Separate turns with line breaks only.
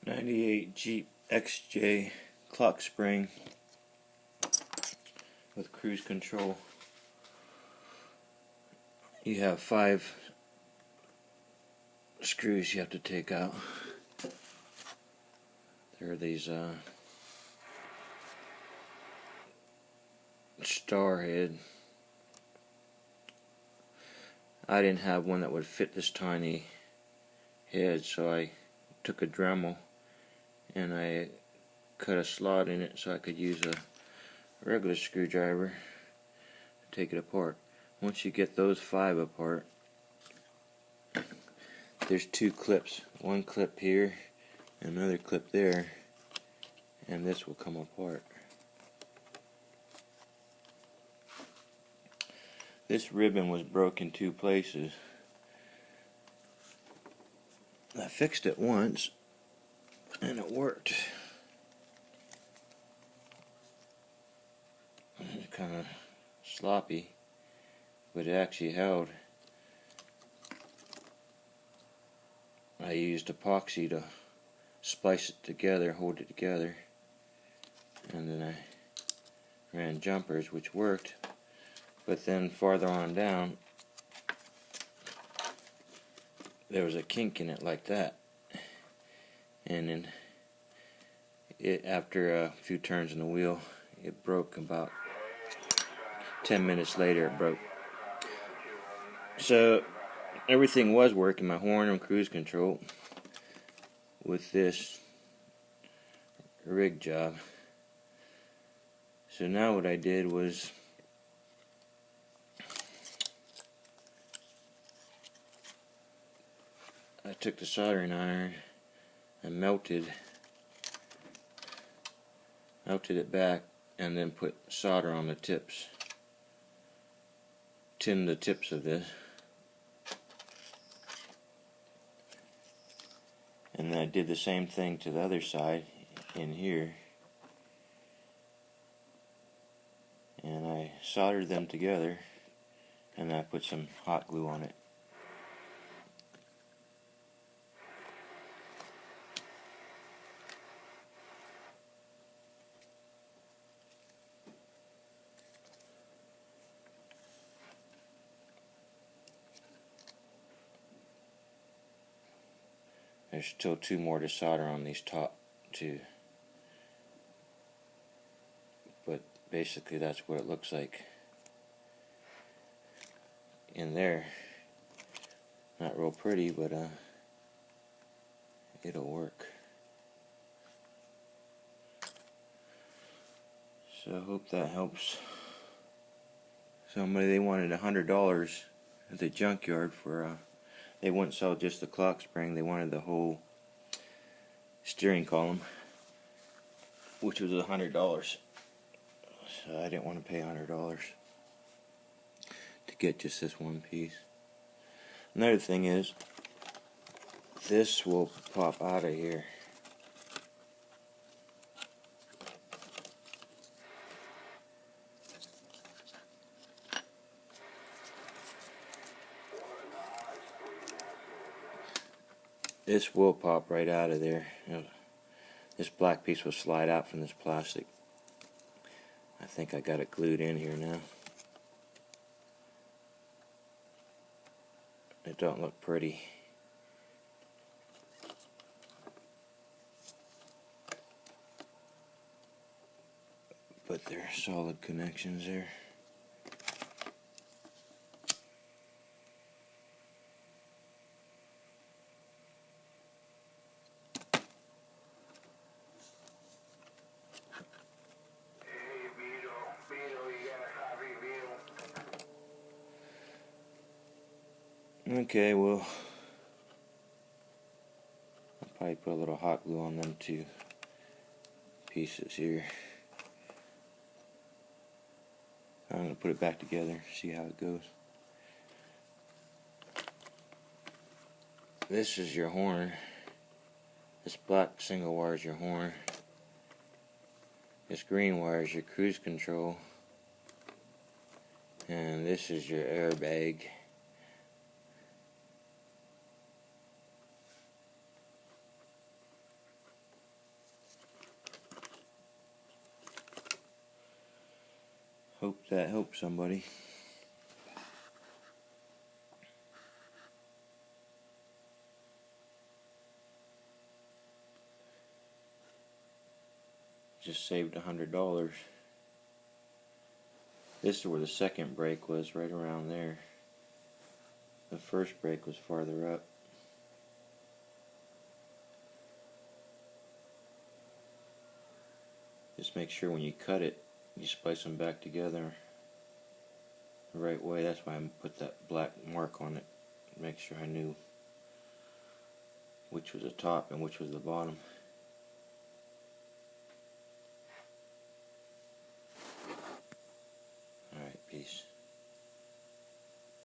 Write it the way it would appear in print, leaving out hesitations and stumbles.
98 Jeep XJ clock spring with cruise control. You have 5 screws you have to take out. There are these star head. I didn't have one that would fit this tiny head, so I took a Dremel and I cut a slot in it so I could use a regular screwdriver to take it apart. Once you get those 5 apart, there's 2 clips. One clip here, another clip there, and this will come apart. This ribbon was broken 2 places. I fixed it once and it worked. It's kind of sloppy, but it actually held. I used epoxy to splice it together, hold it together, and then I ran jumpers, which worked. But then farther on down, there was a kink in it like that, and then after a few turns in the wheel, it broke. About 10 minutes later it broke. So everything was working, my horn and cruise control, with this rig job. So now what I did was I took the soldering iron and melted it back, and then put solder on the tips. Tinned the tips of this, and then I did the same thing to the other side in here, and I soldered them together, and I put some hot glue on it. There's still 2 more to solder on these top 2. But basically that's what it looks like in there. Not real pretty, but it'll work. So I hope that helps somebody. They wanted $100 at the junkyard for they wouldn't sell just the clock spring, they wanted the whole steering column, which was $100. So I didn't want to pay $100 to get just this one piece. Another thing is, this will pop out of here. This will pop right out of there. This black piece will slide out from this plastic. I think I got it glued in here now. It don't look pretty. But they're solid connections there. Okay, well, I'll probably put a little hot glue on them 2 pieces here. I'm going to put it back together, see how it goes. This is your horn. This black single wire is your horn. This green wire is your cruise control. And this is your airbag. Hope that helps somebody. Just saved $100. This is where the second break was, right around there. The first break was farther up. Just make sure when you cut it, you splice them back together the right way. That's why I put that black mark on it. Make sure I knew which was the top and which was the bottom. Alright, peace.